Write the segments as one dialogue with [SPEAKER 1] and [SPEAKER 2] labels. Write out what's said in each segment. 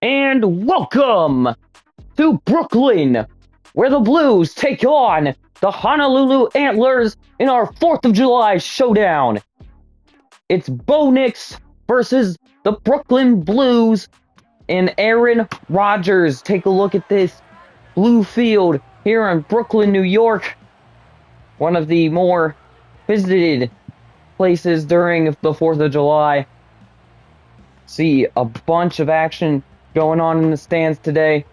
[SPEAKER 1] And welcome to Brooklyn, where the Blues take on the Honolulu Antlers in our 4th of July showdown. It's Bo Nix versus the Brooklyn Blues and Aaron Rodgers. Take a look at this blue field here in Brooklyn, New York. One of the more visited places during the 4th of July. See a bunch of action going on in the stands today.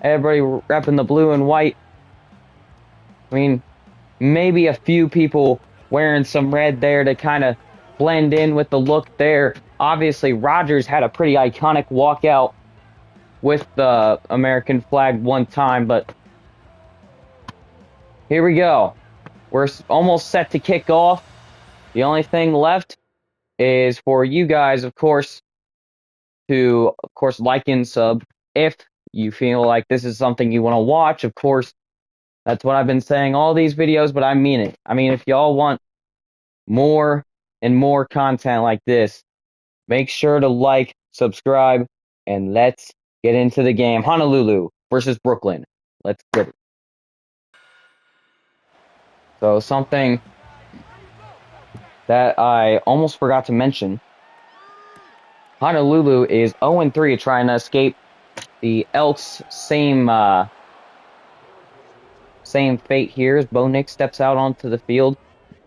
[SPEAKER 1] Everybody repping the blue and white. I mean, maybe a few people wearing some red there to kind of blend in with the look there. Obviously, Rodgers had a pretty iconic walkout with the American flag one time, but here we go. We're almost set to kick off. The only thing left is for you guys, of course, to, like and sub if you feel like this is something you want to watch. Of course, that's what I've been saying all these videos, but I mean it. I mean, if y'all want more and more content like this, make sure to like, subscribe, and let's get into the game. Honolulu versus Brooklyn. Let's get it. So something that I almost forgot to mention. Honolulu is 0-3 trying to escape the Elks' same fate here as Bo Nix steps out onto the field.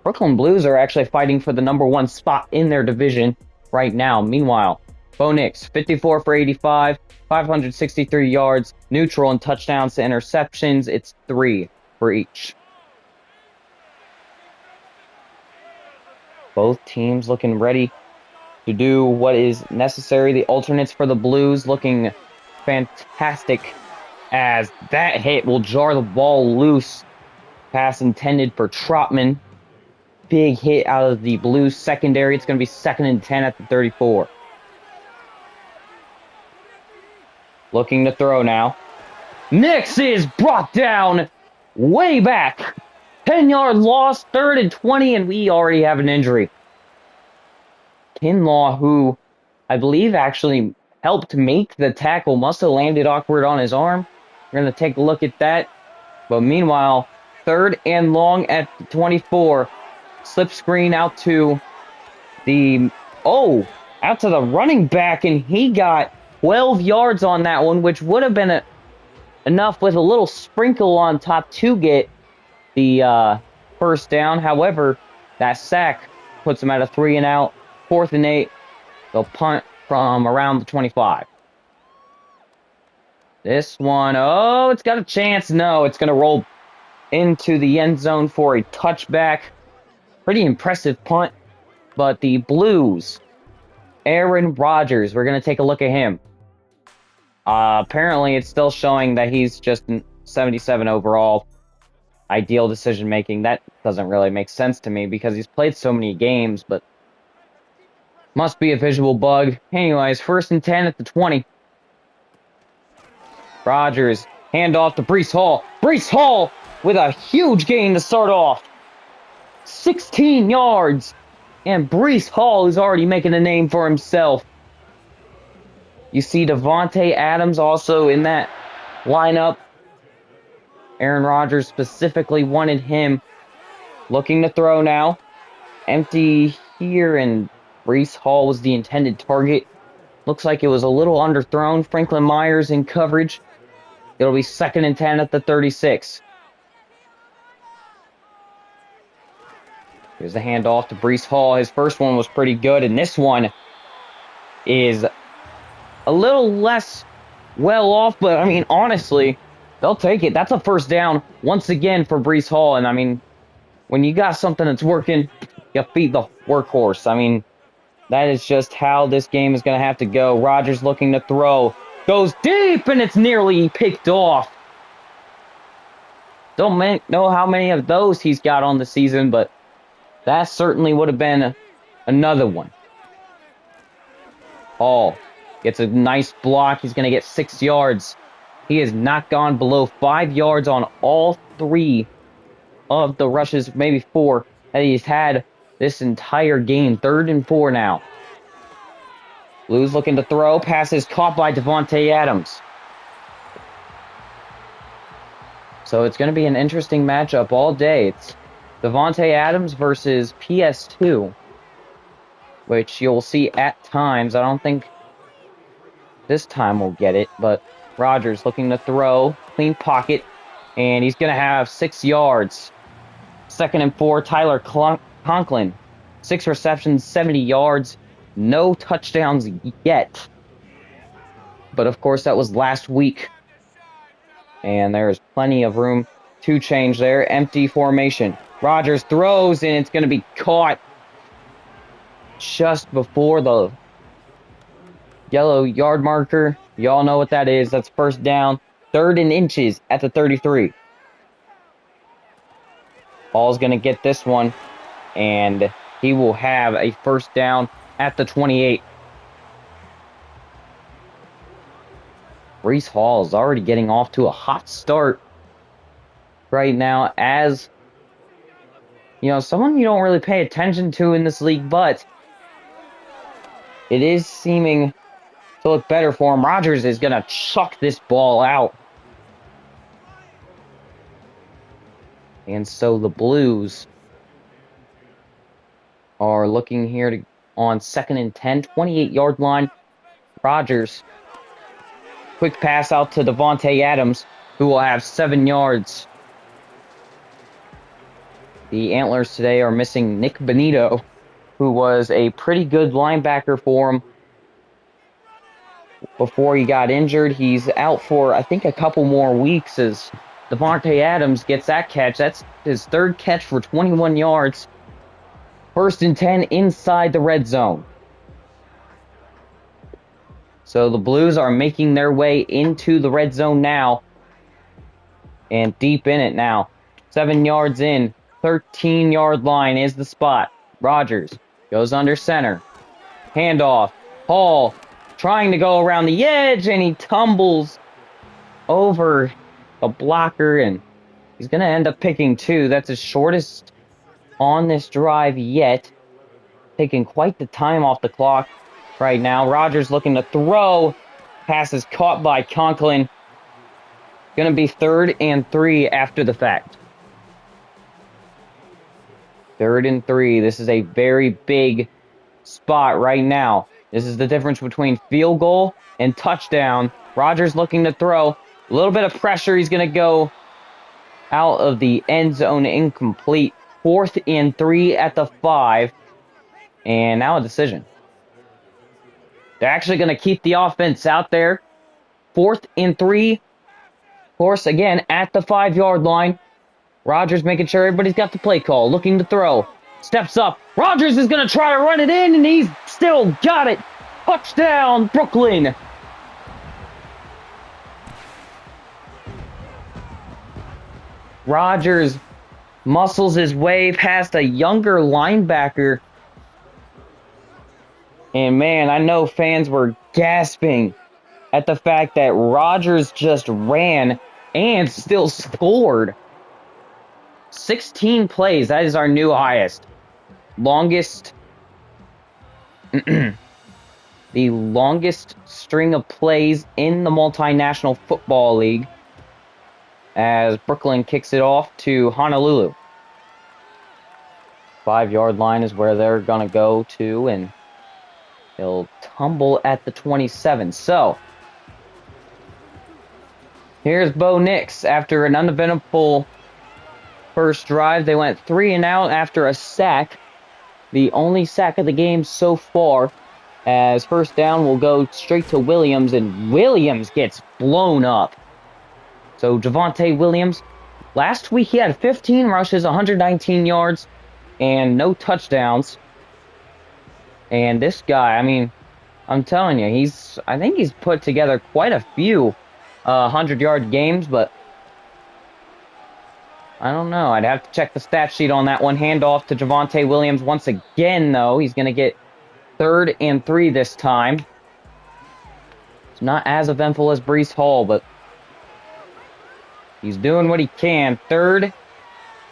[SPEAKER 1] Brooklyn Blues are actually fighting for the #1 spot in their division right now. Meanwhile, Bo Nix, 54 for 85, 563 yards, neutral and touchdowns to interceptions. It's 3 for each. Both teams looking ready to do what is necessary. The alternates for the Blues looking fantastic as that hit will jar the ball loose. Pass intended for Trotman. Big hit out of the Blues secondary. It's going to be 2nd and 10 at the 34. Looking to throw now. Nix is brought down way back. 10-yard loss, 3rd and 20, and we already have an injury. Kinlaw, who I believe actually helped make the tackle, must have landed awkward on his arm. We're going to take a look at that. But meanwhile, 3rd and long at the 24. Slip screen out to the running back, and he got 12 yards on that one, which would have been enough with a little sprinkle on top to get the first down. However, that sack puts him at a 3 and out, 4th and 8. They'll punt from around the 25. This one, it's got a chance. No, it's going to roll into the end zone for a touchback. Pretty impressive punt, but the Blues, Aaron Rodgers, we're going to take a look at him. Apparently, it's still showing that he's just 77 overall. Ideal decision making. That doesn't really make sense to me because he's played so many games, but must be a visual bug. Anyways, 1st and 10 at the 20. Rodgers, handoff to Breece Hall. Breece Hall with a huge gain to start off. 16 yards. And Breece Hall is already making a name for himself. You see Devontae Adams also in that lineup. Aaron Rodgers specifically wanted him. Looking to throw now. Empty here, and Breece Hall was the intended target. Looks like it was a little underthrown. Franklin Myers in coverage. It'll be 2nd and 10 at the 36. Here's the handoff to Breece Hall. His first one was pretty good, and this one is a little less well off, but I mean, honestly, they'll take it. That's a 1st down once again for Breece Hall, and I mean, when you got something that's working, you feed the workhorse. I mean, that is just how this game is going to have to go. Rodgers looking to throw. Goes deep, and it's nearly picked off. Don't know how many of those he's got on the season, but that certainly would have been another one. Hall gets a nice block. He's going to get 6 yards. He has not gone below 5 yards on all 3 of the rushes, maybe 4, that he's had this entire game. 3rd and 4 now. Blues looking to throw. Pass is caught by Davante Adams. So it's going to be an interesting matchup all day. It's Davante Adams versus PS2, which you'll see at times. I don't think this time we'll get it, but Rodgers looking to throw. Clean pocket, and he's going to have 6 yards. 2nd and 4, Tyler Conklin. 6 receptions, 70 yards. No touchdowns yet. But of course, that was last week. And there's plenty of room to change there. Empty formation. Rodgers throws, and it's going to be caught just before the yellow yard marker. Y'all know what that is. That's first down. 3rd and inches at the 33. Ball's going to get this one, and he will have a first down at the 28. Breece Hall is already getting off to a hot start right now as, someone you don't really pay attention to in this league, but it is seeming to look better for him. Rodgers is going to chuck this ball out. And so the Blues are looking here on 2nd and 10, 28-yard line. Rodgers. Quick pass out to Davante Adams, who will have 7 yards. The Antlers today are missing Nick Benito, who was a pretty good linebacker for him before he got injured. He's out for, I think, a couple more weeks as Davante Adams gets that catch. That's his 3rd catch for 21 yards. 1st and 10 inside the red zone. So the Blues are making their way into the red zone now. And deep in it now. 7 yards in. 13-yard line is the spot. Rodgers goes under center. Handoff. Hall trying to go around the edge, and he tumbles over a blocker, and he's going to end up picking 2. That's his shortest on this drive yet. Taking quite the time off the clock right now. Rodgers looking to throw. Pass is caught by Conklin. Going to be 3rd and 3 after the fact. 3rd and 3. This is a very big spot right now. This is the difference between field goal and touchdown. Rodgers looking to throw. A little bit of pressure. He's going to go out of the end zone incomplete. 4th and 3 at the 5. And now a decision. They're actually going to keep the offense out there. 4th and 3. Of course, again, at the 5-yard line. Rodgers making sure everybody's got the play call. Looking to throw. Steps up. Rodgers is going to try to run it in, and he's still got it. Touchdown, Brooklyn. Rodgers muscles his way past a younger linebacker. And man, I know fans were gasping at the fact that Rodgers just ran and still scored. 16 plays. That is our new highest. Longest. The longest string of plays in the Multinational Football League. As Brooklyn kicks it off to Honolulu. 5-yard line is where they're going to go to, and they'll tumble at the 27. So, here's Bo Nix. After an uneventful first drive, they went 3 and out after a sack. The only sack of the game so far, as first down will go straight to Williams, and Williams gets blown up. So Javonte Williams, last week he had 15 rushes, 119 yards, and no touchdowns. And this guy, I mean, I'm telling you, I think he's put together quite a few 100-yard games, but I don't know. I'd have to check the stat sheet on that one. Handoff to Javonte Williams once again, though. He's going to get 3rd and 3 this time. It's not as eventful as Breece Hall, but he's doing what he can. 3rd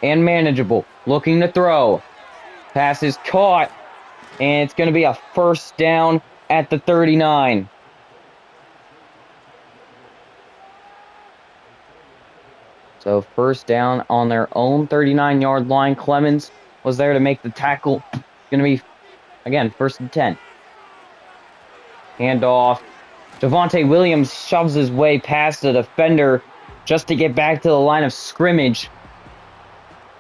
[SPEAKER 1] and manageable. Looking to throw. Pass is caught. And it's going to be a first down at the 39. So first down on their own 39-yard line. Clemens was there to make the tackle. Going to be, again, 1st and 10. Handoff. Javonte Williams shoves his way past the defender just to get back to the line of scrimmage.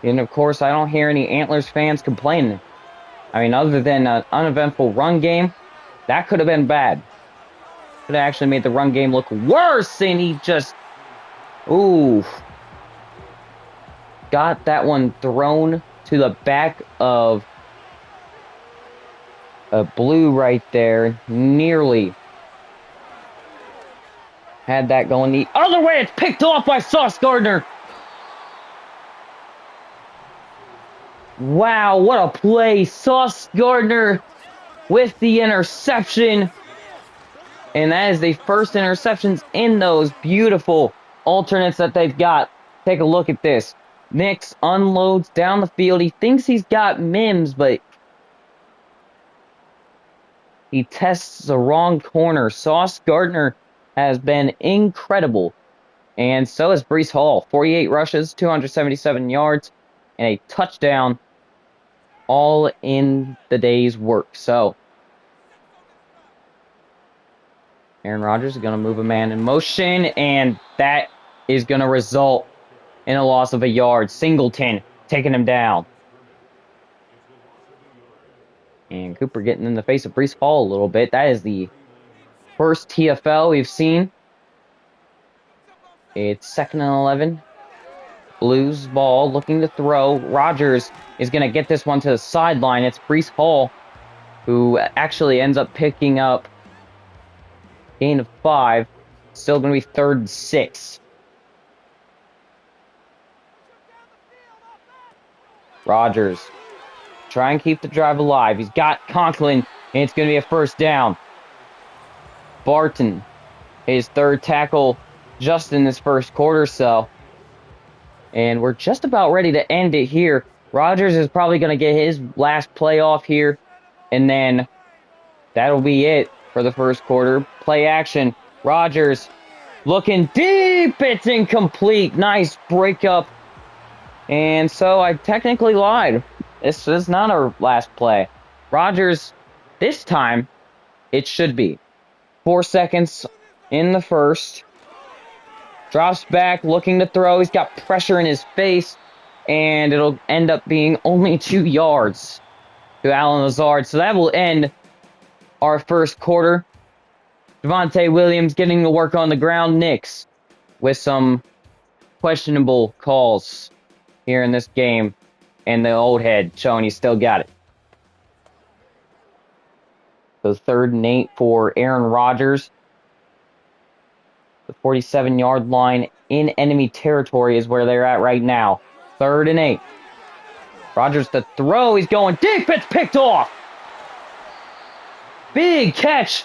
[SPEAKER 1] And, of course, I don't hear any Antlers fans complaining. I mean, other than an uneventful run game, that could have been bad. Could have actually made the run game look worse, and he just... Ooh. Got that one thrown to the back of a blue right there. Nearly had that going the other way. It's picked off by Sauce Gardner. Wow, what a play. Sauce Gardner with the interception. And that is the first interceptions in those beautiful alternates that they've got. Take a look at this. Nix unloads down the field. He thinks he's got Mims, but he tests the wrong corner. Sauce Gardner has been incredible. And so is Breece Hall. 48 rushes, 277 yards, and a touchdown all in the day's work. So Aaron Rodgers is going to move a man in motion, and that is going to result in a loss of a yard. Singleton taking him down. And Cooper getting in the face of Breece Hall a little bit. That is the first TFL we've seen. It's 2nd and 11. Blues ball looking to throw. Rodgers is going to get this one to the sideline. It's Breece Hall who actually ends up picking up gain of 5. Still going to be 3rd and 6. Rodgers try and keep the drive alive. He's got Conklin, and it's going to be a first down. Barton, his 3rd tackle just in this first quarter, so. And we're just about ready to end it here. Rodgers is probably going to get his last play off here, and then that'll be it for the first quarter. Play action. Rodgers looking deep. It's incomplete. Nice breakup. And so I technically lied. This is not our last play. Rodgers, this time, it should be. 4 seconds in the first. Drops back, looking to throw. He's got pressure in his face. And it'll end up being only 2 yards to Allen Lazard. So that will end our first quarter. Javonte Williams getting to work on the ground. Nix with some questionable calls here in this game. And the old head showing he still got it. So 3rd and 8 for Aaron Rodgers. The 47-yard line in enemy territory is where they're at right now. 3rd and 8. Rodgers to throw. He's going deep. It's picked off. Big catch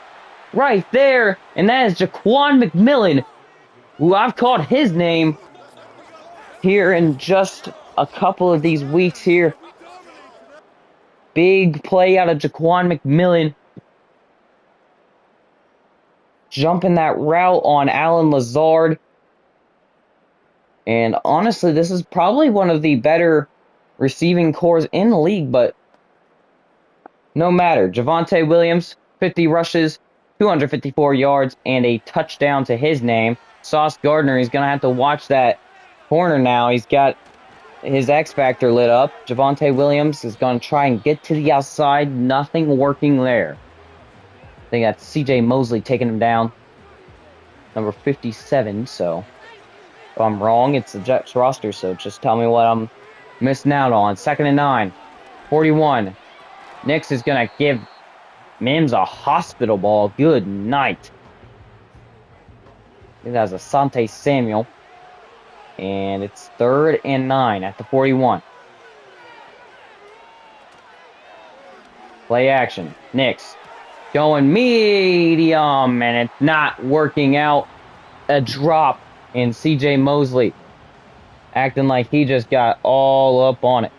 [SPEAKER 1] right there. And that is Jaquan McMillan, who I've called his name here in just a couple of these weeks here. Big play out of Jaquan McMillan. Jumping that route on Allen Lazard. And honestly, this is probably one of the better receiving cores in the league, but no matter. Javonte Williams, 50 rushes, 254 yards, and a touchdown to his name. Sauce Gardner, he's going to have to watch that corner now. He's got his X Factor lit up. Javonte Williams is going to try and get to the outside. Nothing working there. They got CJ Mosley taking him down. Number 57, so if I'm wrong, it's the Jets roster, so just tell me what I'm missing out on. 2nd and 9. 41. Nix is going to give Mims a hospital ball. Good night. I think that's Asante Samuel. And it's 3rd and 9 at the 41. Play action. Nix going medium, and it's not working out. A drop in CJ Mosley. Acting like he just got all up on it.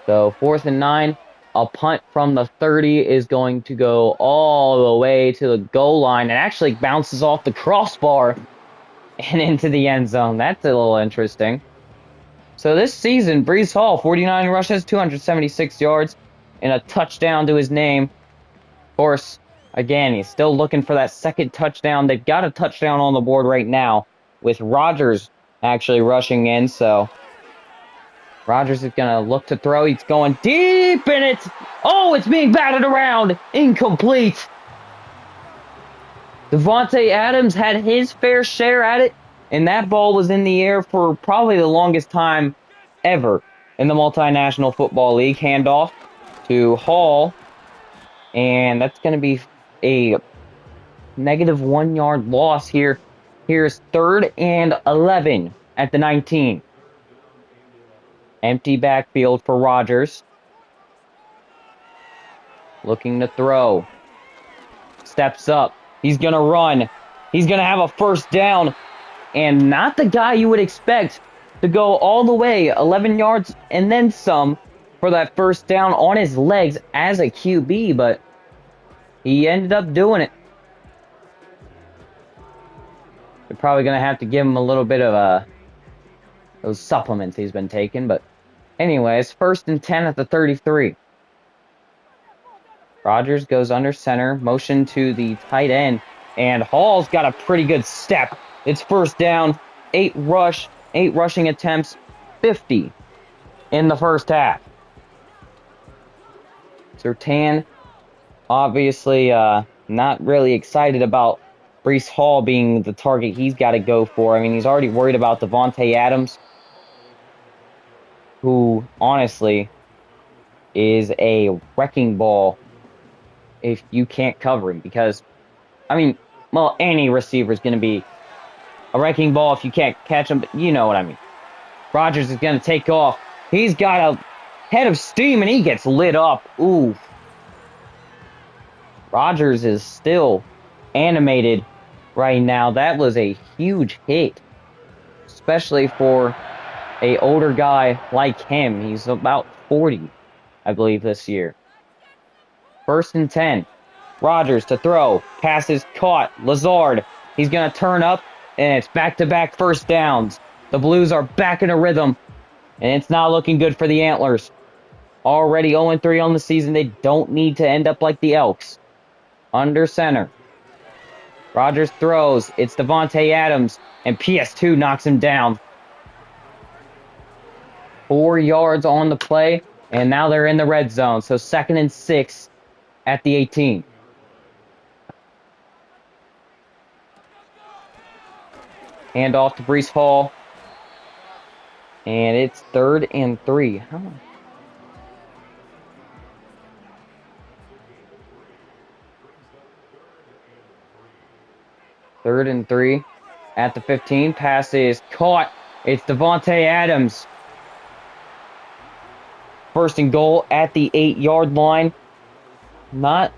[SPEAKER 1] So 4th and 9. A punt from the 30 is going to go all the way to the goal line. It actually bounces off the crossbar and into the end zone. That's a little interesting. So this season, Breece Hall, 49 rushes, 276 yards, and a touchdown to his name. Of course, again, he's still looking for that second touchdown. They've got a touchdown on the board right now with Rodgers actually rushing in. So Rodgers is going to look to throw. He's going deep, and it's being batted around. Incomplete. Davante Adams had his fair share at it, and that ball was in the air for probably the longest time ever in the Multinational Football League. Handoff to Hall, and that's going to be a negative 1 yard loss here. Here's 3rd and 11 at the 19. Empty backfield for Rodgers. Looking to throw. Steps up. He's going to run. He's going to have a first down. And not the guy you would expect to go all the way 11 yards and then some for that first down on his legs as a QB, but he ended up doing it. They're probably going to have to give him a little bit of those supplements he's been taking, but anyways, 1st and 10 at the 33. Rodgers goes under center, motion to the tight end, and Hall's got a pretty good step. It's first down, 8 rushing attempts, 50 in the first half. Surtain, obviously not really excited about Breece Hall being the target he's got to go for. I mean, he's already worried about Davante Adams, who honestly is a wrecking ball if you can't cover him. Because, I mean, well, any receiver is going to be a wrecking ball if you can't catch him, but you know what I mean. Rodgers is going to take off. He's got a head of steam, and he gets lit up. Ooh. Rodgers is still animated right now. That was a huge hit, especially for an older guy like him. He's about 40, I believe, this year. 1st and 10. Rodgers to throw. Pass is caught. Lazard. He's going to turn up, and it's back-to-back first downs. The Blues are back in a rhythm, and it's not looking good for the Antlers. Already 0-3 on the season. They don't need to end up like the Elks. Under center. Rodgers throws. It's Davante Adams, and PS2 knocks him down. 4 yards on the play, and now they're in the red zone. So 2nd and 6 at the 18. Hand off to Breece Hall. And it's 3rd and 3. Third and 3 at the 15. Pass is caught. It's Davante Adams. 1st and goal at the 8-yard line. Not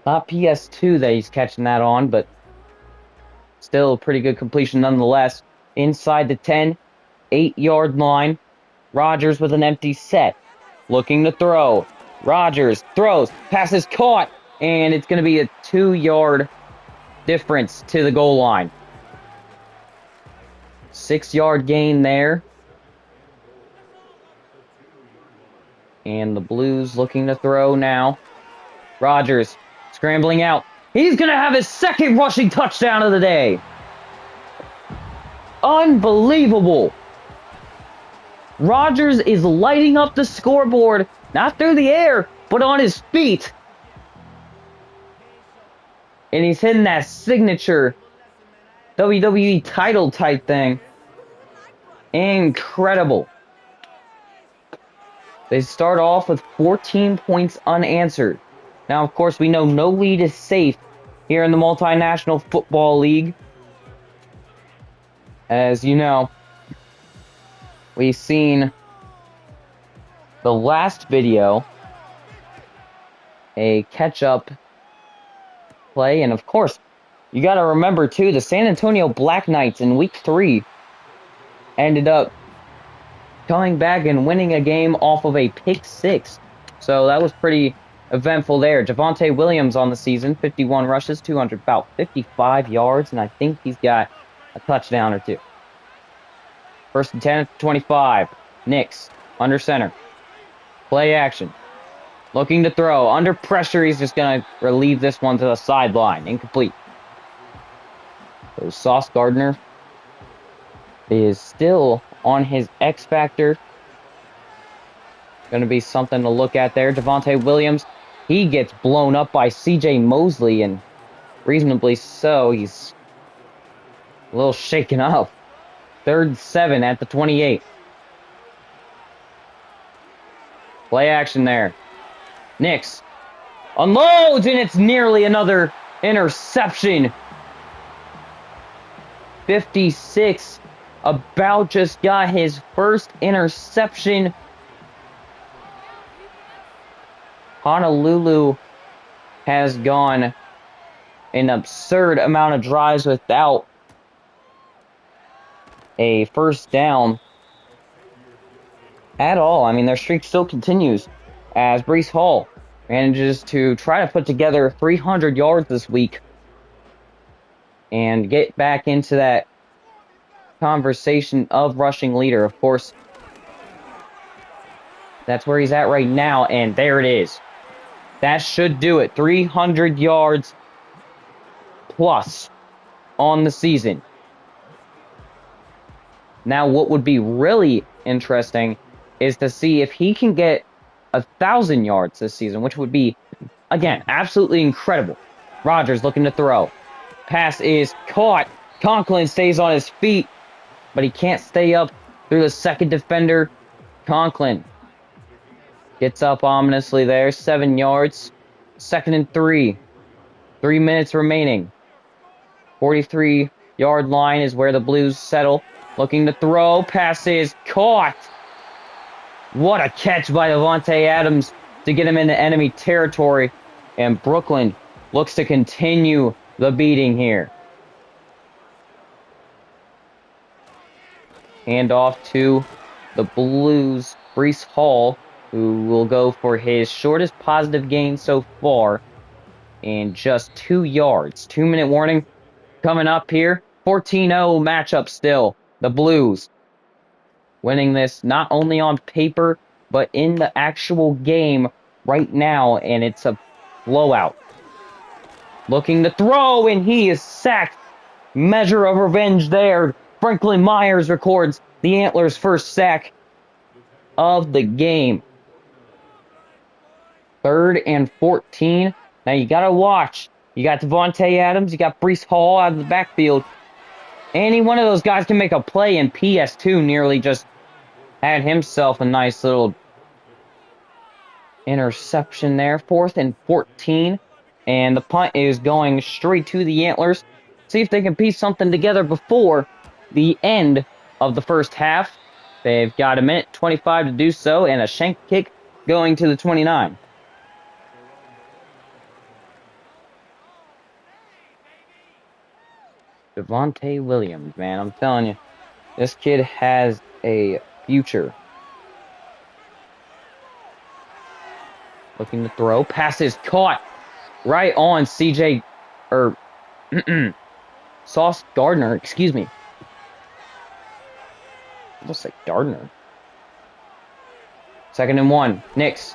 [SPEAKER 1] PS2 that he's catching that on, but still a pretty good completion nonetheless. Inside the 10, 8-yard line. Rodgers with an empty set. Looking to throw. Rodgers throws. Pass is caught. And it's going to be a 2-yard difference to the goal line. 6-yard gain there. And the Blues looking to throw now. Rodgers scrambling out. He's going to have his 2nd rushing touchdown of the day. Unbelievable. Rodgers is lighting up the scoreboard, not through the air, but on his feet. And he's hitting that signature WWE title type thing. Incredible. They start off with 14 points unanswered. Now, of course, we know no lead is safe here in the Multinational Football League. As you know, we've seen the last video, a catch-up play. And, of course, you got to remember, too, the San Antonio Black Knights in Week 3 ended up coming back and winning a game off of a pick six. So that was pretty eventful there. Javonte Williams on the season, 51 rushes, 200, about 55 yards, and I think he's got a touchdown or two. First and 10 at 25. Knicks, under center. Play action. Looking to throw. Under pressure, he's just going to relieve this one to the sideline. Incomplete. So Sauce Gardner is still on his X Factor. Going to be something to look at there. Javonte Williams, he gets blown up by C.J. Mosley, and reasonably so. He's a little shaken up. 3rd and 7 at the 28. Play action there. Knicks unloads, and it's nearly another interception. 56 about just got his first interception. Honolulu has gone an absurd amount of drives without a first down at all. I mean, their streak still continues as Breece Hall manages to try to put together 300 yards this week and get back into that conversation of rushing leader. Of course, that's where he's at right now, and there it is. That should do it. 300 yards plus on the season. Now, what would be really interesting is to see if he can get 1,000 yards this season, which would be, again, absolutely incredible. Rodgers looking to throw. Pass is caught. Conklin stays on his feet, but he can't stay up through the second defender. Conklin gets up ominously there. 7 yards. 2nd and 3. 3 minutes remaining. 43-yard line is where the Blues settle. Looking to throw. Pass is caught. What a catch by Davante Adams to get him into enemy territory. And Brooklyn looks to continue the beating here. Hand off to the Blues, Breece Hall, who will go for his shortest positive gain so far in just 2 yards. 2-minute warning coming up here. 14-0 matchup still. The Blues winning this not only on paper, but in the actual game right now, and it's a blowout. Looking to throw, and he is sacked. Measure of revenge there. Franklin Myers records the Antlers' first sack of the game. 3rd and 14. Now you got to watch. You got Davante Adams. You got Breece Hall out of the backfield. Any one of those guys can make a play, and PS2 nearly just had himself a nice little interception there. 4th and 14. And the punt is going straight to the Antlers. See if they can piece something together before the end of the first half. They've got 1:25 to do so, and a shank kick going to the 29. Javonte Williams, man, I'm telling you, this kid has a future. Looking to throw. Pass is caught right on Sauce Gardner, excuse me. Almost like Gardner. 2nd and 1. Knicks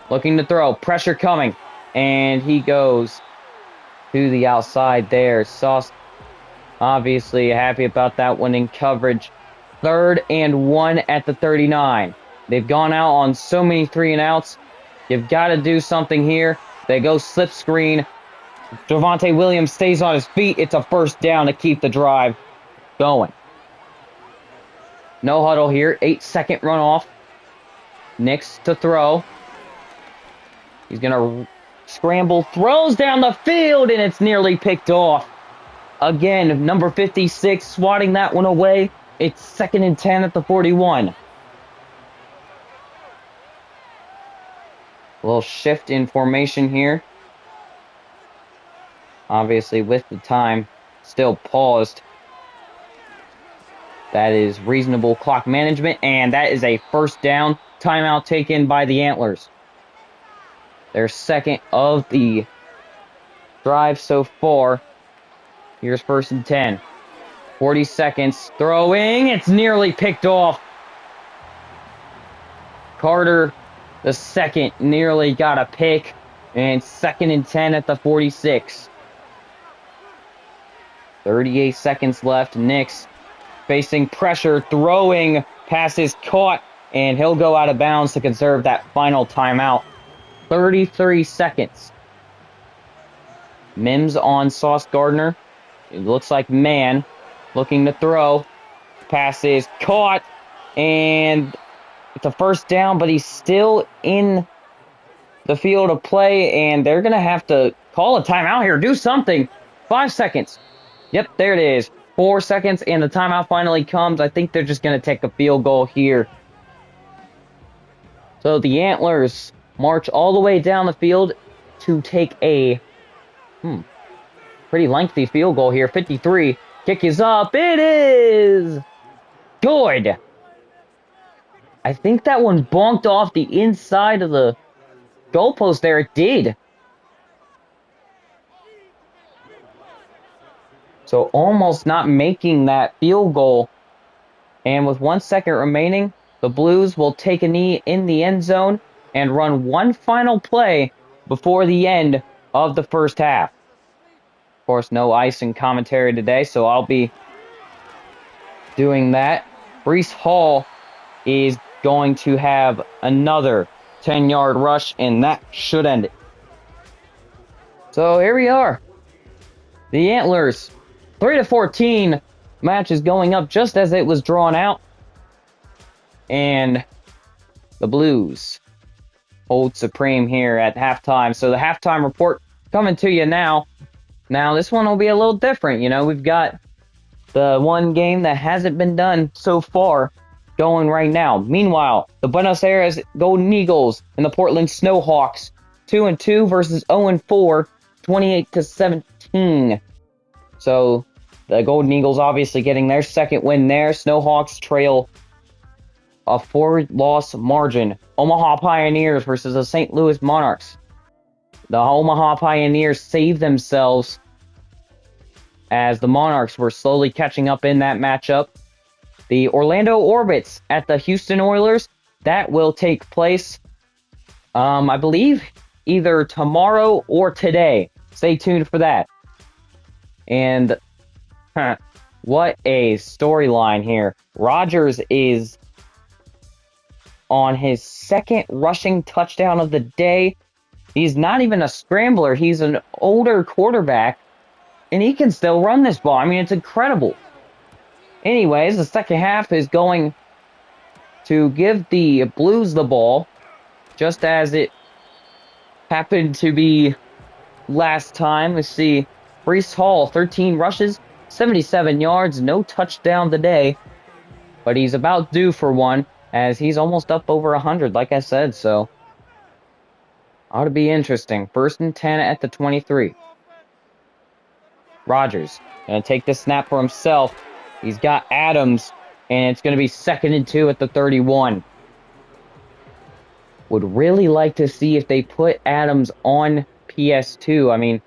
[SPEAKER 1] looking to throw. Pressure coming. And he goes to the outside there. Sauce obviously happy about that one in coverage. 3rd and 1 at the 39. They've gone out on so many 3-and-outs. You've got to do something here. They go slip screen. Javonte Williams stays on his feet. It's a first down to keep the drive going. No huddle here. 8-second runoff. Knicks to throw. He's going to scramble. Throws down the field, and it's nearly picked off. Again, number 56 swatting that one away. It's 2nd and 10 at the 41. A little shift in formation here. Obviously, with the time still paused. That is reasonable clock management, and that is a first down. Timeout taken by the Antlers. Their second of the drive so far. Here's 1st and 10. 40 seconds. Throwing. It's nearly picked off. Carter, the second, nearly got a pick. And 2nd and 10 at the 46. 38 seconds left. Nix facing pressure, throwing. Pass is caught, and he'll go out of bounds to conserve that final timeout. 33 seconds. Mims on Sauce Gardner. It looks like man looking to throw. Pass is caught, and it's a first down, but he's still in the field of play, and they're going to have to call a timeout here. Do something. 5 seconds. Yep, there it is. 4 seconds, and the timeout finally comes. I think they're just going to take a field goal here. So the Antlers march all the way down the field to take a pretty lengthy field goal here. 53. Kick is up. It is good. I think that one bonked off the inside of the goalpost there. It did. So almost not making that field goal. And with 1 second remaining, the Blues will take a knee in the end zone and run one final play before the end of the first half. Of course, no ice in commentary today, so I'll be doing that. Breece Hall is going to have another 10-yard rush, and that should end it. So here we are. The Antlers, 3-14. Match is going up just as it was drawn out. And the Blues hold supreme here at halftime. So the halftime report coming to you now. Now, this one will be a little different. You know, we've got the one game that hasn't been done so far going right now. Meanwhile, the Buenos Aires Golden Eagles and the Portland Snowhawks, 2-2 versus 0-4, 28-17. So the Golden Eagles obviously getting their second win there. Snowhawks trail a 4-loss margin. Omaha Pioneers versus the St. Louis Monarchs. The Omaha Pioneers saved themselves as the Monarchs were slowly catching up in that matchup. The Orlando Orbits at the Houston Oilers, that will take place, I believe, either tomorrow or today. Stay tuned for that. And what a storyline here. Rodgers is on his second rushing touchdown of the day. He's not even a scrambler. He's an older quarterback, and he can still run this ball. I mean, it's incredible. Anyways, the second half is going to give the Blues the ball, just as it happened to be last time. Let's see. Breece Hall, 13 rushes, 77 yards, no touchdown today. But he's about due for one, as he's almost up over 100, like I said, so ought to be interesting. 1st and 10 at the 23. Rodgers going to take the snap for himself. He's got Adams, and it's going to be 2nd and 2 at the 31. Would really like to see if they put Adams on PS2. I mean,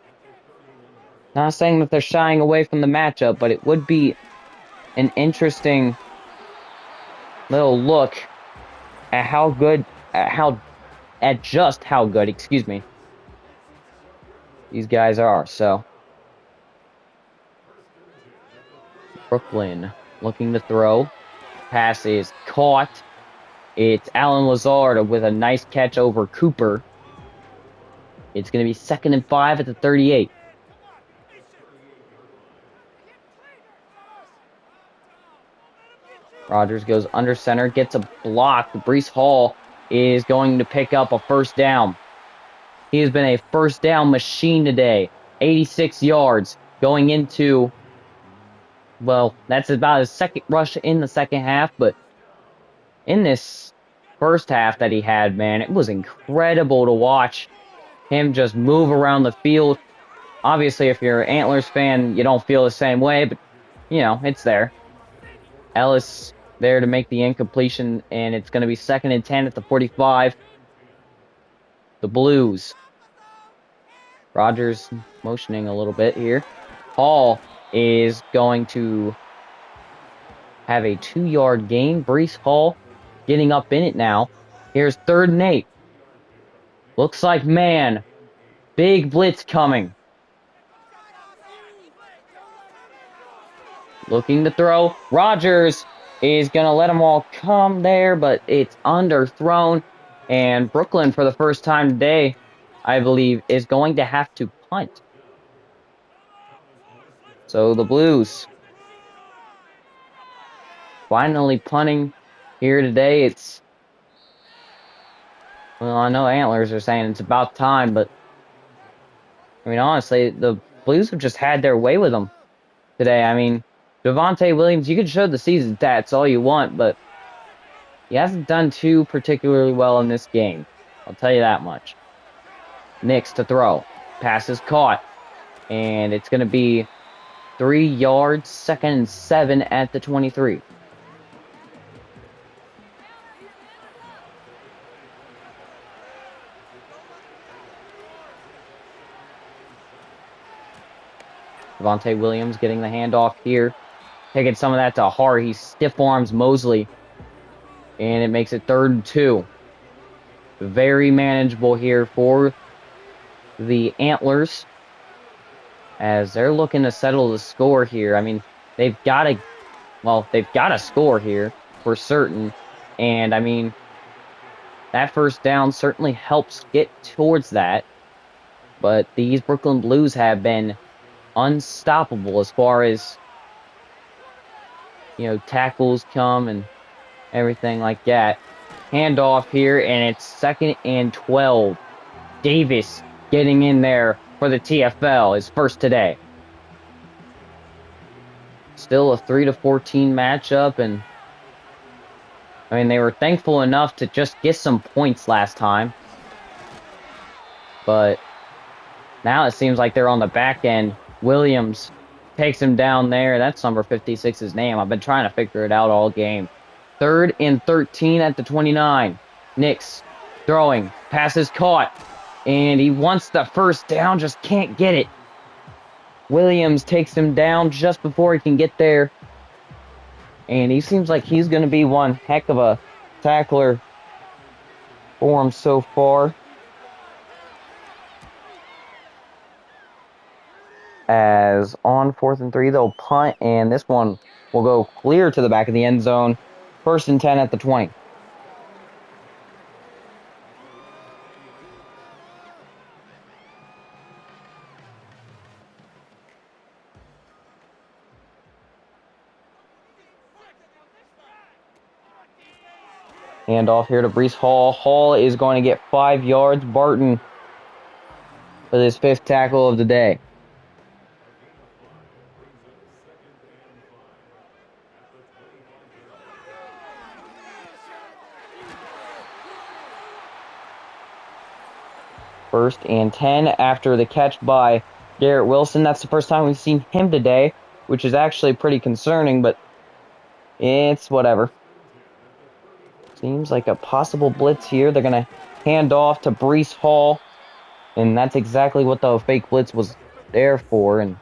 [SPEAKER 1] not saying that they're shying away from the matchup, but it would be an interesting little look at how good, excuse me, these guys are. So Brooklyn looking to throw. Pass is caught. It's Alan Lazard with a nice catch over Cooper. It's going to be 2nd and 5 at the 38. Rodgers goes under center, gets a block. Breece Hall is going to pick up a first down. He has been a first down machine today. 86 yards going into, well, that's about his second rush in the second half, but in this first half that he had, man, it was incredible to watch him just move around the field. Obviously, if you're an Antlers fan, you don't feel the same way, but, you know, it's there. Ellis there to make the incompletion, and it's going to be 2nd and 10 at the 45. The Blues. Rogers motioning a little bit here. Hall is going to have a 2-yard gain. Brees Hall getting up in it now. Here's 3rd and 8. Looks like man. Big blitz coming. Looking to throw. Rogers is going to let them all come there, but it's underthrown. And Brooklyn, for the first time today, I believe, is going to have to punt. So the Blues finally punting here today. Well, I know Antlers are saying it's about time, but I mean, honestly, the Blues have just had their way with them today. I mean, Javonte Williams, you can show the season stats all you want, but he hasn't done too particularly well in this game. I'll tell you that much. Nix to throw. Pass is caught. And it's going to be 3 yards, 2nd and 7 at the 23. Javonte Williams getting the handoff here. Taking some of that to heart. He stiff arms Mosley. And it makes it 3rd and 2. Very manageable here for the Antlers, as they're looking to settle the score here. I mean, they've got to score here for certain. And I mean, that first down certainly helps get towards that. But these Brooklyn Blues have been unstoppable as far as, tackles come and everything like that. Handoff here, and it's 2nd and 12. Davis getting in there for the TFL, his first today. Still a 3-14 matchup, and I mean, they were thankful enough to just get some points last time. But now it seems like they're on the back end. Williams takes him down there. That's number 56's name. I've been trying to figure it out all game. 3rd and 13 at the 29. Nix throwing. Pass is caught. And he wants the first down, just can't get it. Williams takes him down just before he can get there. And he seems like he's going to be one heck of a tackler for him so far. As on 4th and 3, they'll punt, and this one will go clear to the back of the end zone. 1st and 10 at the 20. Hand off here to Brees Hall. Hall is going to get 5 yards. Barton with his 5th tackle of the day. First and 10 after the catch by Garrett Wilson. That's the first time we've seen him today, which is actually pretty concerning, but it's whatever. Seems like a possible blitz here. They're going to hand off to Brees Hall, and that's exactly what the fake blitz was there for. And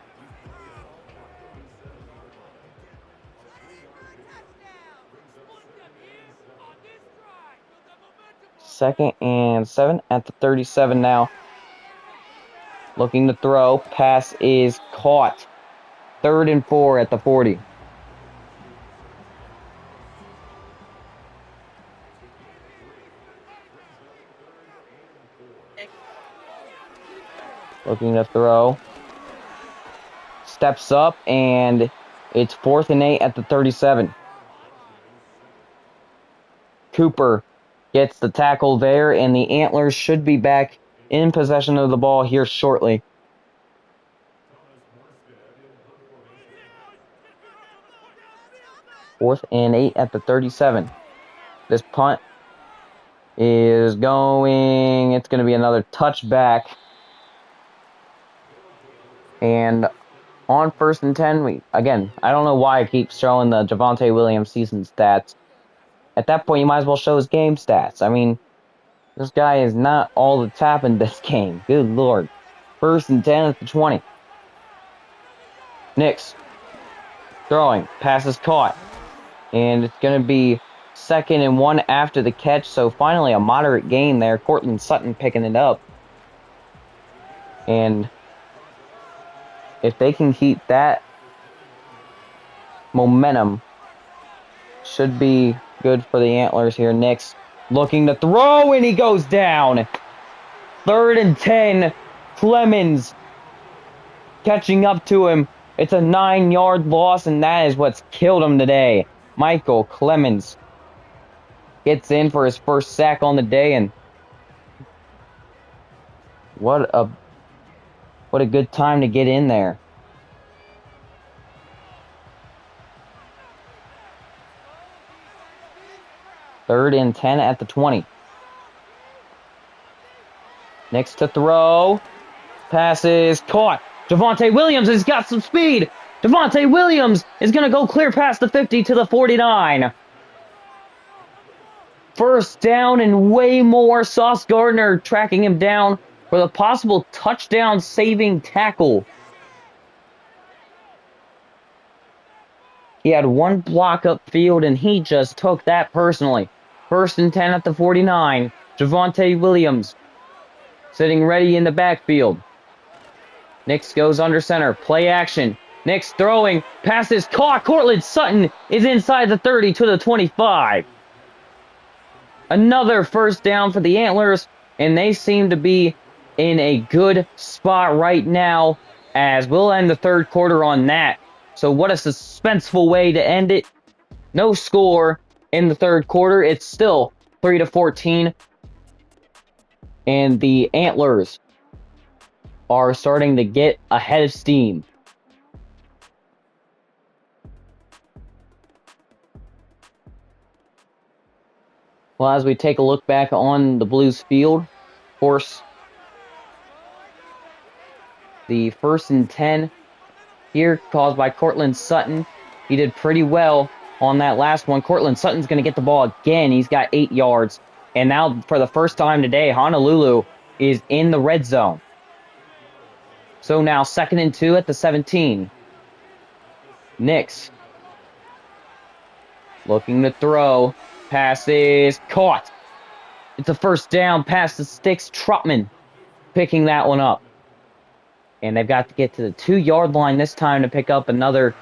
[SPEAKER 1] second and 7 at the 37 now. Looking to throw. Pass is caught. 3rd and 4 at the 40. Looking to throw. Steps up, and it's 4th and 8 at the 37. Cooper gets the tackle there, and the Antlers should be back in possession of the ball here shortly. Fourth and 8 at the 37. This punt is going, it's going to be another touchback. And On 1st and 10, again, I don't know why I keep showing the Javonte Williams season stats. At that point, you might as well show his game stats. I mean, this guy is not all that's happened this game. Good lord. 1st and 10 at the 20. Knicks throwing. Pass is caught. And it's going to be 2nd and 1 after the catch. So finally a moderate gain there. Cortland Sutton picking it up. And if they can keep that momentum, should be good for the Antlers here. Knicks looking to throw, and he goes down. 3rd and 10. Clemens catching up to him. It's a 9-yard loss, and that is what's killed him today. Michael Clemens gets in for his first sack on the day, and what a good time to get in there. Third and 10 at the 20. Next to throw. Passes caught. Javonte Williams has got some speed. Javonte Williams is going to go clear past the 50 to the 49. First down and way more. Sauce Gardner tracking him down for the possible touchdown-saving tackle. He had one block upfield, and he just took that personally. 1st and 10 at the 49. Javonte Williams sitting ready in the backfield. Nix goes under center. Play action. Nix throwing. Passes caught. Cortland Sutton is inside the 30 to the 25. Another first down for the Antlers, and they seem to be in a good spot right now, as we'll end the third quarter on that. So what a suspenseful way to end it. No score in the third quarter. It's still 3-14. And the Antlers are starting to get ahead of steam. Well, as we take a look back on the Blues field, of course, the 1st and 10 here caused by Cortland Sutton. He did pretty well on that last one. Cortland Sutton's going to get the ball again. He's got 8 yards. And now, for the first time today, Honolulu is in the red zone. So now 2nd and 2 at the 17. Nix looking to throw. Passes caught. It's a first down past the sticks. Trotman picking that one up. And they've got to get to the 2-yard line this time to pick up another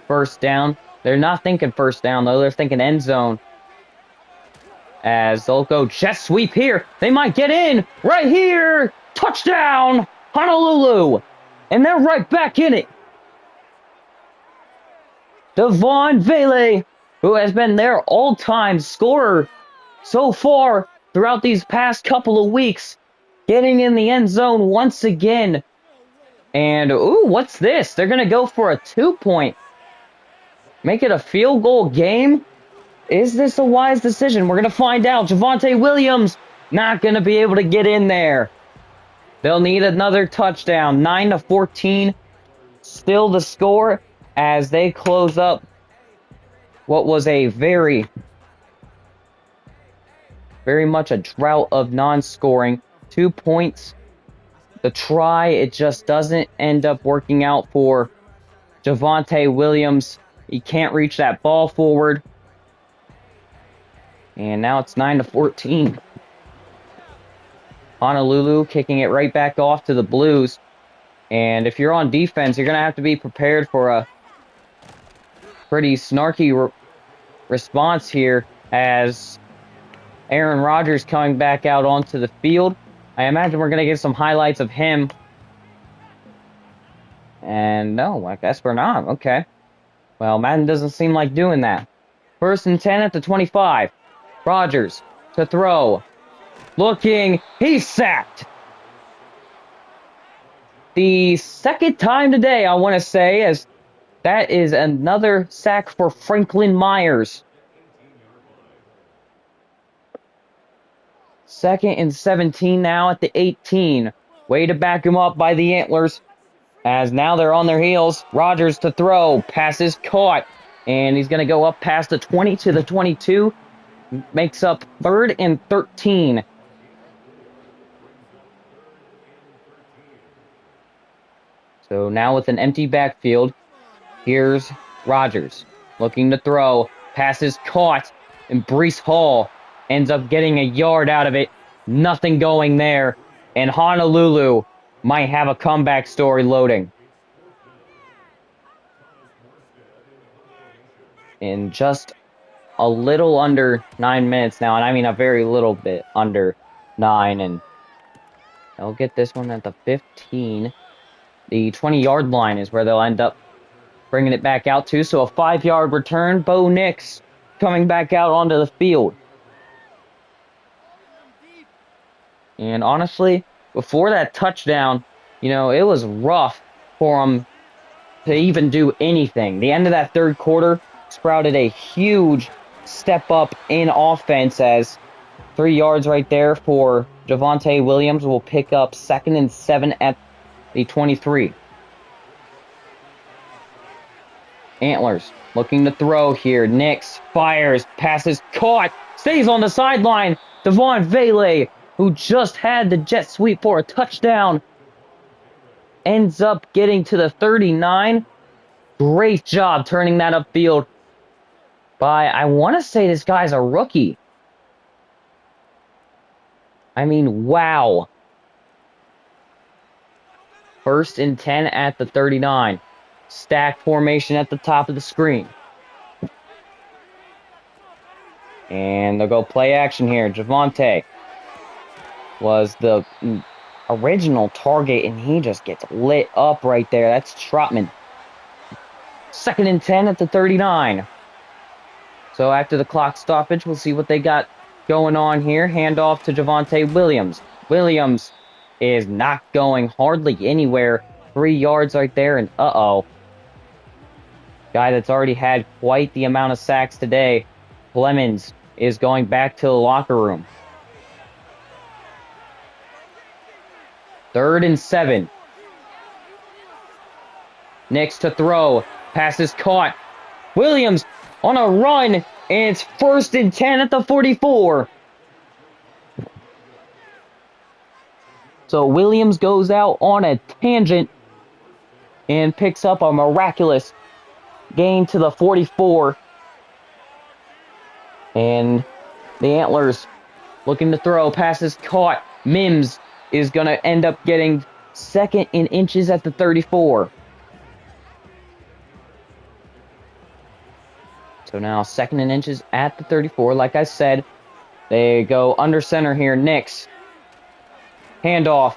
[SPEAKER 1] first down. They're not thinking first down, though. They're thinking end zone. As they'll go jet sweep here. They might get in right here. Touchdown, Honolulu. And they're right back in it. Devon Vele, who has been their all-time scorer so far throughout these past couple of weeks, getting in the end zone once again. And, ooh, what's this? They're going to go for a 2-point. Make it a field goal game? Is this a wise decision? We're going to find out. Javonte Williams not going to be able to get in there. They'll need another touchdown. 9-14. Still the score as they close up what was a very much a drought of non-scoring. 2 points. The try, it just doesn't end up working out for Javonte Williams. He can't reach that ball forward. And now it's 9-14. Honolulu kicking it right back off to the Blues. And if you're on defense, you're going to have to be prepared for a pretty snarky response here as Aaron Rodgers coming back out onto the field. I imagine we're going to get some highlights of him. And no, I guess we're not. Okay. Well, Madden doesn't seem like doing that. 1st and 10 at the 25. Rodgers to throw. Looking. He's sacked. The second time today, I want to say, as that is another sack for Franklin Myers. 2nd and 17 now at the 18. Way to back him up by the Antlers As now they're on their heels. Rodgers to throw. Pass is caught. And he's going to go up past the 20 to the 22. Makes up 3rd and 13. So now with an empty backfield, here's Rodgers looking to throw. Pass is caught. And Breece Hall ends up getting a yard out of it. Nothing going there. And Honolulu might have a comeback story loading. In just a little under 9 minutes now, and I mean a very little bit under 9, and they'll get this one at the 15. The 20-yard line is where they'll end up bringing it back out to, so a 5-yard return. Bo Nix coming back out onto the field. And honestly, before that touchdown, it was rough for him to even do anything. The end of that third quarter sprouted a huge step up in offense as 3 yards right there for Javonte Williams will pick up 2nd and 7 at the 23. Antlers looking to throw here. Nix fires, passes caught, stays on the sideline. Devon Vele, who just had the jet sweep for a touchdown, ends up getting to the 39. Great job turning that upfield by, I want to say this guy's a rookie. I mean, wow. 1st and 10 at the 39. Stack formation at the top of the screen. And they'll go play action here. Javonte was the original target, and he just gets lit up right there. That's Trotman. 2nd and 10 at the 39. So after the clock stoppage, we'll see what they got going on here. Handoff to Javonte Williams. Williams is not going hardly anywhere. 3 yards right there, and uh-oh. Guy that's already had quite the amount of sacks today, Clemens, is going back to the locker room. 3rd and 7. Nix to throw. Pass is caught. Williams on a run, and it's 1st and 10 at the 44. So Williams goes out on a tangent and picks up a miraculous gain to the 44. And the Antlers looking to throw. Pass is caught. Mims is going to end up getting 2nd in inches at the 34. So now 2nd in inches at the 34. Like I said, they go under center here. Nix. Handoff.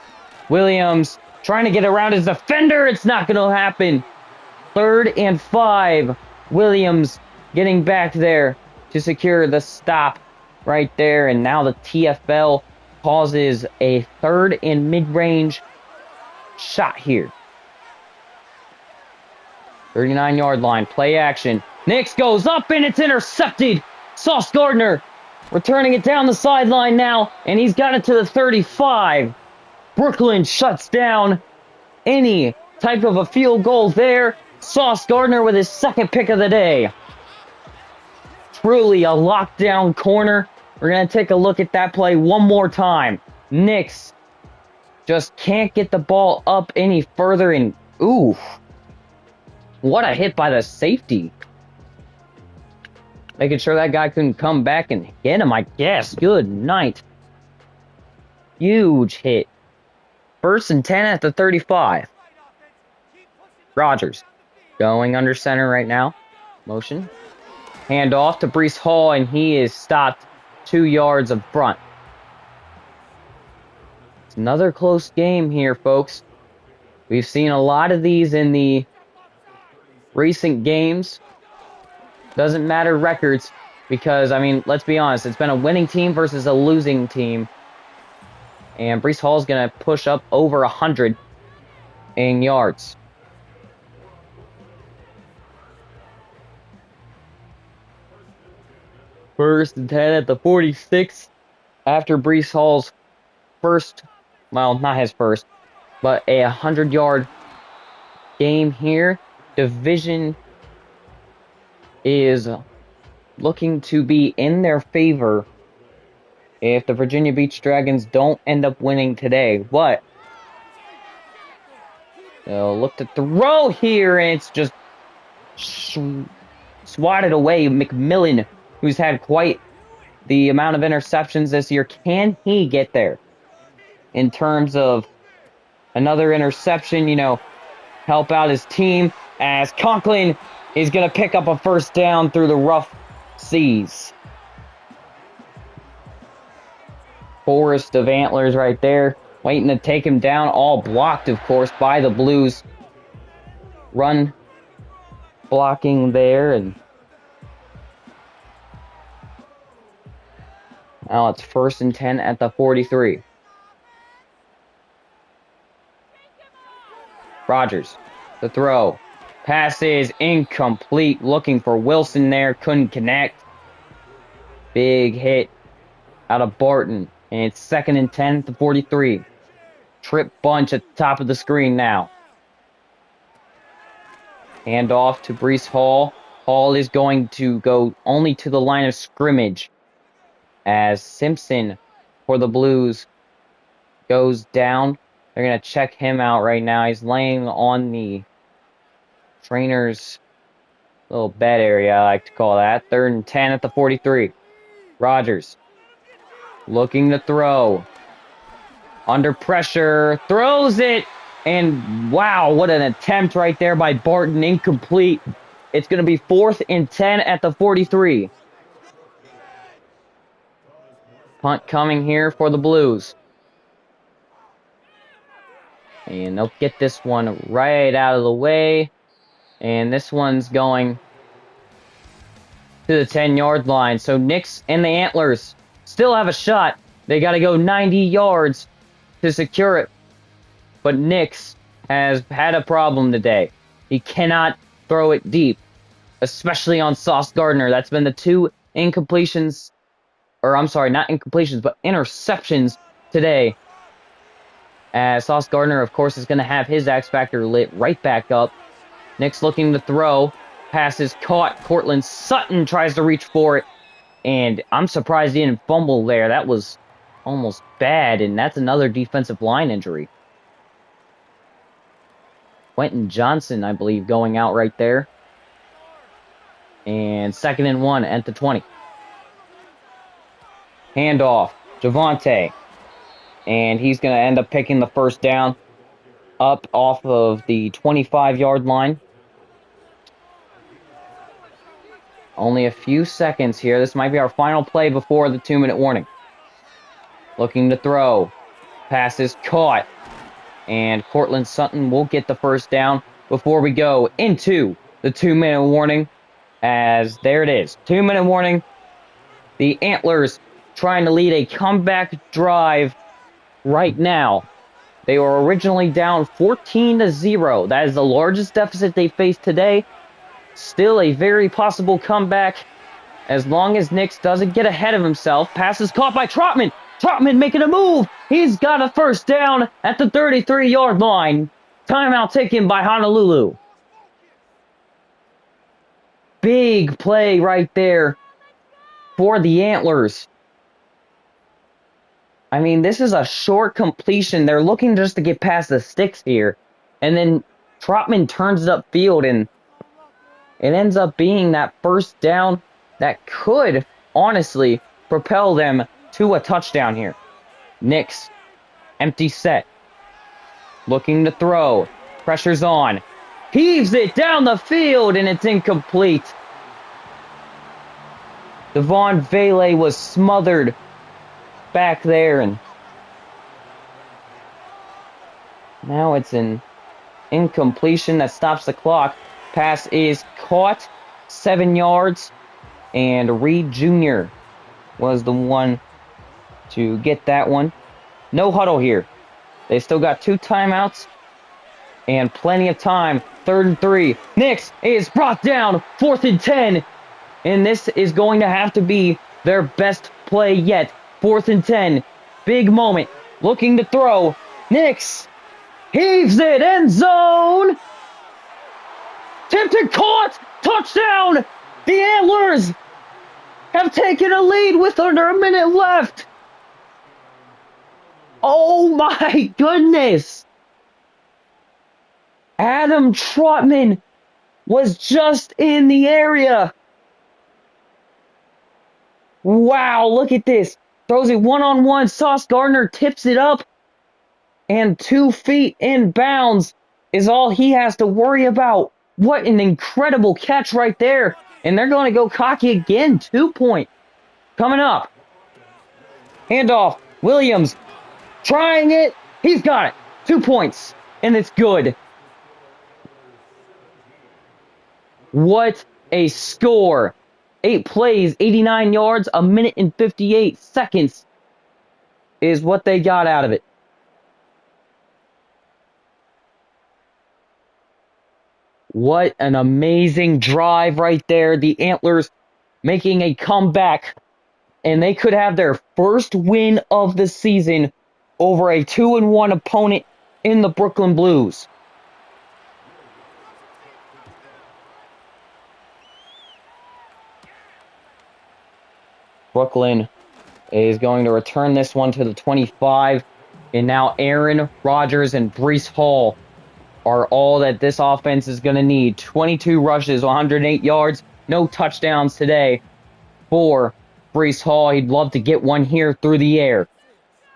[SPEAKER 1] Williams trying to get around his defender. It's not going to happen. 3rd and 5. Williams getting back there to secure the stop right there. And now the TFL causes a 3rd and mid-range shot here. 39-yard line. Play action. Nix goes up and it's intercepted. Sauce Gardner returning it down the sideline now, and he's got it to the 35. Brooklyn shuts down any type of a field goal there. Sauce Gardner with his 2nd pick of the day. Truly a lockdown corner. We're going to take a look at that play one more time. Nix just can't get the ball up any further, and ooh, what a hit by the safety. Making sure that guy couldn't come back and hit him, I guess. Good night. Huge hit. 1st and 10 at the 35. Rodgers going under center right now. Motion. Hand off to Breece Hall, and he is stopped 2 yards up front. It's another close game here, folks. We've seen a lot of these in the recent games. Doesn't matter records because, I mean, let's be honest. It's been a winning team versus a losing team. And Breece Hall's going to push up over 100 in yards. First and 10 at the 46 after Breece Hall's first, well, not his first, but a 100-yard game here. Division is looking to be in their favor if the Virginia Beach Dragons don't end up winning today. But they'll look to throw here, and it's just swatted away. McMillan, who's had quite the amount of interceptions this year, can he get there in terms of another interception, help out his team, as Conklin is going to pick up a first down through the rough seas. Forest of Antlers right there, waiting to take him down, all blocked, of course, by the Blues. Run blocking there, and now it's 1st and 10 at the 43. Rogers, the throw. Pass is incomplete. Looking for Wilson there. Couldn't connect. Big hit out of Barton. And it's 2nd and 10 at the 43. Trip bunch at the top of the screen now. Hand off to Breece Hall. Hall is going to go only to the line of scrimmage as Simpson for the Blues goes down. They're going to check him out right now. He's laying on the trainer's little bed area, I like to call that. 3rd and 10 at the 43. Rogers looking to throw. Under pressure. Throws it. And wow, what an attempt right there by Barton. Incomplete. It's going to be 4th and 10 at the 43. Punt coming here for the Blues. And they'll get this one right out of the way. And this one's going to the 10-yard line. So Nix and the Antlers still have a shot. They got to go 90 yards to secure it. But Nix has had a problem today. He cannot throw it deep, especially on Sauce Gardner. That's been the 2 incompletions, or I'm sorry, not incompletions, but interceptions today. As Sauce Gardner, of course, is going to have his X Factor lit right back up. Nix looking to throw. Pass is caught. Cortland Sutton tries to reach for it. And I'm surprised he didn't fumble there. That was almost bad, and that's another defensive line injury. Quentin Johnson, I believe, going out right there. And 2nd and 1 at the 20. Handoff. Javonte. And he's going to end up picking the first down up off of the 25-yard line. Only a few seconds here. This might be our final play before the 2-minute warning. Looking to throw. Pass is caught. And Cortland Sutton will get the first down before we go into the 2-minute warning. As there it is. 2-minute warning. The Antlers trying to lead a comeback drive right now. They were originally down 14-0. That is the largest deficit they faced today. Still a very possible comeback as long as Nix doesn't get ahead of himself. Pass is caught by Trotman. Trotman making a move. He's got a first down at the 33-yard line. Timeout taken by Honolulu. Big play right there for the Antlers. I mean, this is a short completion. They're looking just to get past the sticks here. And then Trotman turns it upfield, and it ends up being that first down that could, honestly, propel them to a touchdown here. Nix, empty set. Looking to throw. Pressure's on. Heaves it down the field, and it's incomplete. Devon Vele was smothered back there, and now it's an incompletion that stops the clock. Pass is caught, 7 yards, and Reed Jr. was the one to get that one. No huddle here. They still got 2 timeouts and plenty of time. 3rd and 3. Nix is brought down. 4th and 10. And this is going to have to be their best play yet. 4th and 10. Big moment. Looking to throw. Nix heaves it. End zone. Tipped and caught! Touchdown! The Antlers have taken a lead with under a minute left. Oh my goodness! Adam Trotman was just in the area. Wow, look at this. Throws it one-on-one. Sauce Gardner tips it up. And 2 feet in bounds is all he has to worry about. What an incredible catch right there. And they're going to go cocky again. 2 point. Coming up. Handoff. Williams. Trying it. He's got it. 2 points. And it's good. What a score. 8 plays, 89 yards, a minute and 58 seconds is what they got out of it. What an amazing drive right there. The Antlers making a comeback, and they could have their first win of the season over a 2-1 opponent in the Brooklyn Blues. Brooklyn is going to return this one to the 25. And now Aaron Rodgers and Breece Hall are all that this offense is going to need. 22 rushes, 108 yards, no touchdowns today for Breece Hall. He'd love to get one here through the air.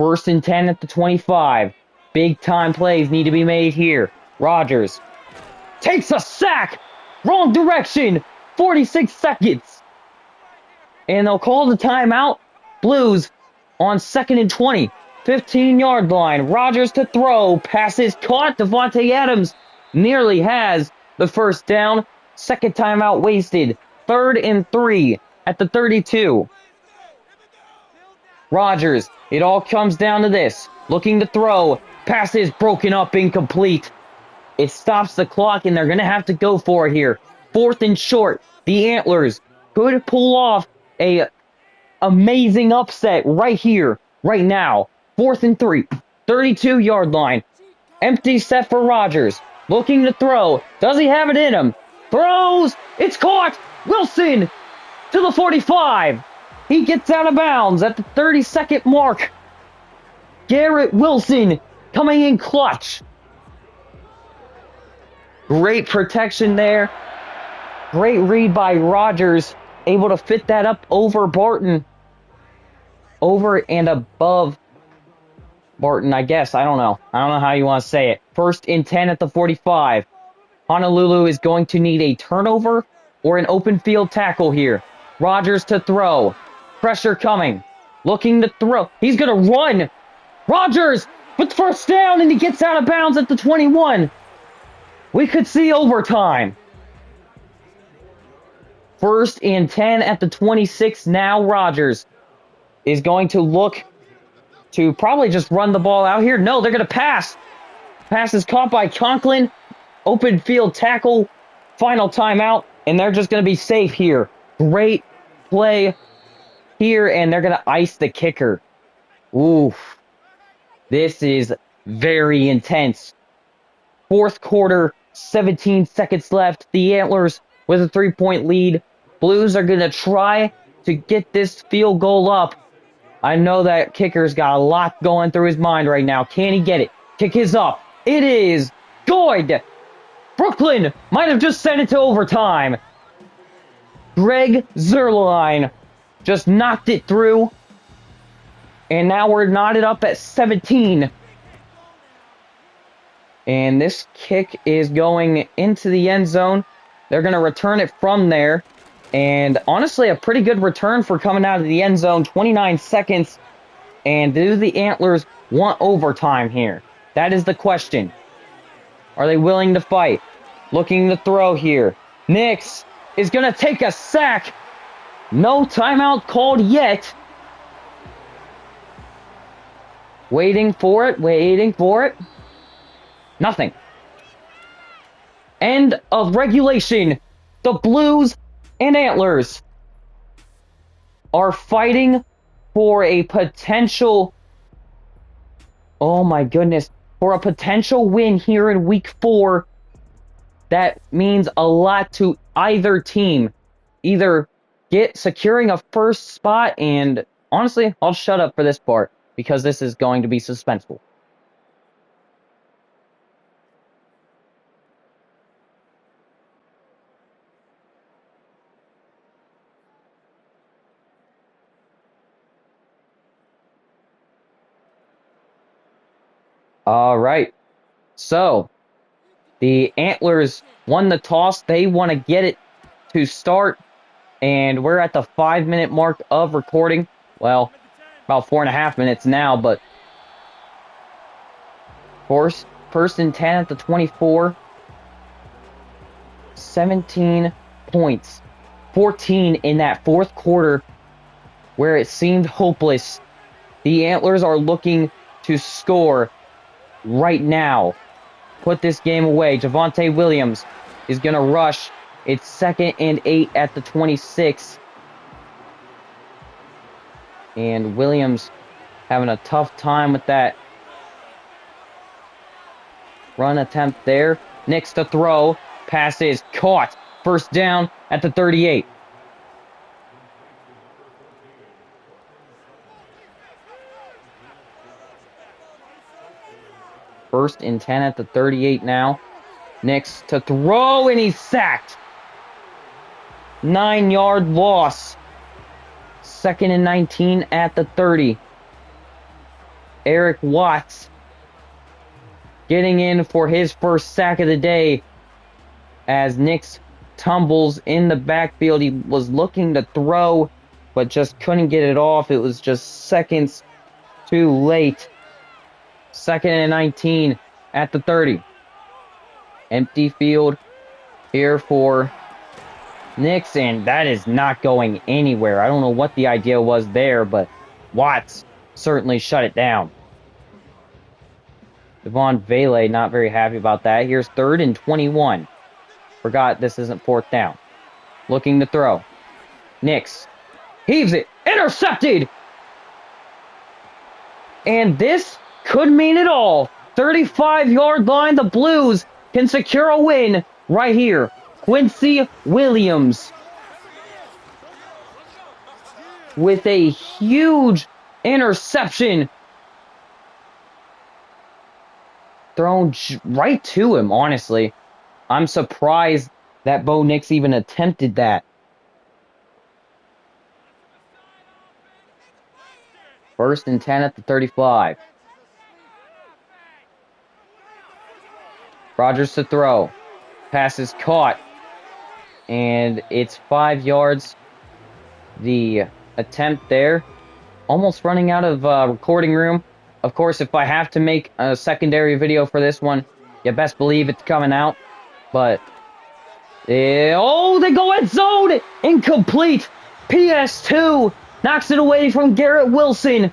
[SPEAKER 1] 1st and 10 at the 25. Big time plays need to be made here. Rodgers takes a sack. Wrong direction. 46 seconds. And they'll call the timeout. Blues on 2nd and 20. 15-yard line. Rodgers to throw. Passes caught. Devontae Adams nearly has the first down. Second timeout wasted. 3rd and 3 at the 32. Rodgers. It all comes down to this. Looking to throw. Passes broken up, incomplete. It stops the clock, and they're going to have to go for it here. 4th and short. The Antlers could pull off a amazing upset right here, right now. 4th and 3. 32-yard line. Empty set for Rodgers. Looking to throw. Does he have it in him? Throws. It's caught. Wilson to the 45. He gets out of bounds at the 30-second mark. Garrett Wilson coming in clutch. Great protection there. Great read by Rodgers. Able to fit that up over Barton. Over and above Barton, I guess. I don't know. I don't know how you want to say it. 1st and 10 at the 45. Honolulu is going to need a turnover or an open field tackle here. Rodgers to throw. Pressure coming. Looking to throw. He's going to run. Rodgers with first down, and he gets out of bounds at the 21. We could see overtime. 1st and 10 at the 26. Now Rodgers is going to look to probably just run the ball out here. No, they're going to pass. Pass is caught by Conklin. Open field tackle. Final timeout. And they're just going to be safe here. Great play here. And they're going to ice the kicker. Oof. This is very intense. 4th quarter. 17 seconds left. The Antlers with a 3-point lead. Blues are going to try to get this field goal up. I know that kicker's got a lot going through his mind right now. Can he get it? Kick is up. It is good. Brooklyn might have just sent it to overtime. Greg Zerline just knocked it through. And now we're knotted up at 17. And this kick is going into the end zone. They're going to return it from there. And honestly, a pretty good return for coming out of the end zone. 29 seconds. And do the Antlers want overtime here? That is the question. Are they willing to fight? Looking to throw here. Nix is going to take a sack. No timeout called yet. Waiting for it. Waiting for it. Nothing. End of regulation. The Blues and Antlers are fighting for a potential... Oh my goodness. For a potential win here in Week 4 that means a lot to either team. Either securing a first spot, and honestly, I'll shut up for this part because this is going to be suspenseful. All right. So, the Antlers won the toss. They want to get it to start, and we're at the 5-minute mark of recording. Well, about 4.5 minutes now, but first and 10 at the 24. 17 points. 14 in that fourth quarter where it seemed hopeless. The Antlers are looking to score right now. Put this game away. Javonte Williams is going to rush. It's 2nd and 8 at the 26. And Williams having a tough time with that run attempt there. Nix to throw. Pass is caught. First down at the 38. First and 10 at the 38 now. Nix to throw, and he's sacked. 9-yard loss. 2nd and 19 at the 30. Eric Watts getting in for his first sack of the day as Nix tumbles in the backfield. He was looking to throw, but just couldn't get it off. It was just seconds too late. 2nd and 19 at the 30. Empty field here for Nix, and that is not going anywhere. I don't know what the idea was there, but Watts certainly shut it down. Devon Vele not very happy about that. Here's 3rd and 21. Forgot this isn't 4th down. Looking to throw. Nix heaves it. Intercepted! And this could mean it all. 35-yard line. The Blues can secure a win right here. Quincy Williams with a huge interception thrown right to him, honestly. I'm surprised that Bo Nix even attempted that. First and 10 at the 35. Rodgers to throw. Pass is caught. And it's 5 yards. The attempt there. Almost running out of recording room. Of course, if I have to make a secondary video for this one, you best believe it's coming out. But, oh, they go end zone! Incomplete! PS2 knocks it away from Garrett Wilson.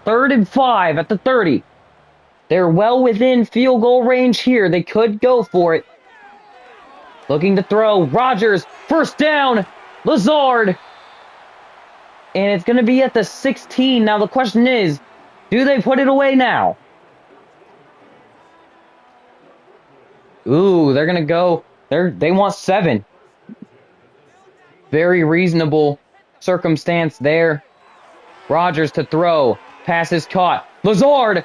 [SPEAKER 1] 3rd and 5 at the 30. They're well within field goal range here. They could go for it. Looking to throw. Rodgers, first down. Lazard. And it's going to be at the 16. Now the question is, do they put it away now? Ooh, they're going to go. They want 7. Very reasonable circumstance there. Rodgers to throw. Pass is caught. Lazard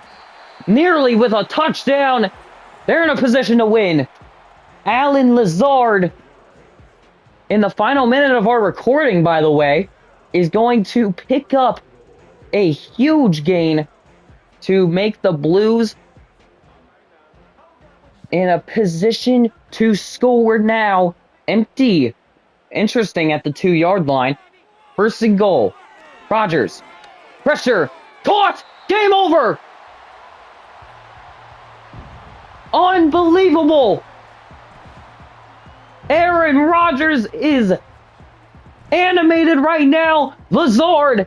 [SPEAKER 1] nearly with a touchdown. They're in a position to win. Alan Lazard, in the final minute of our recording, by the way, is going to pick up a huge gain to make the Blues in a position to score now. Empty. Interesting at the 2-yard line. 1st and goal. Rodgers. Pressure. Caught. Game over. Unbelievable. Aaron Rodgers is animated right now. Lazard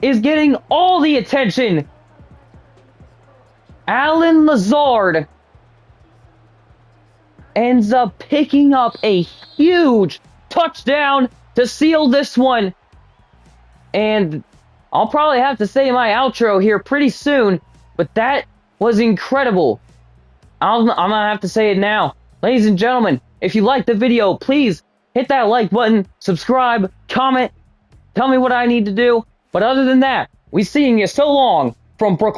[SPEAKER 1] is getting all the attention. Alan Lazard ends up picking up a huge touchdown to seal this one. And I'll probably have to say my outro here pretty soon, but that was incredible. I'm going to have to say it now. Ladies and gentlemen, if you liked the video, please hit that like button, subscribe, comment, tell me what I need to do. But other than that, we seeing you so long from Brooklyn.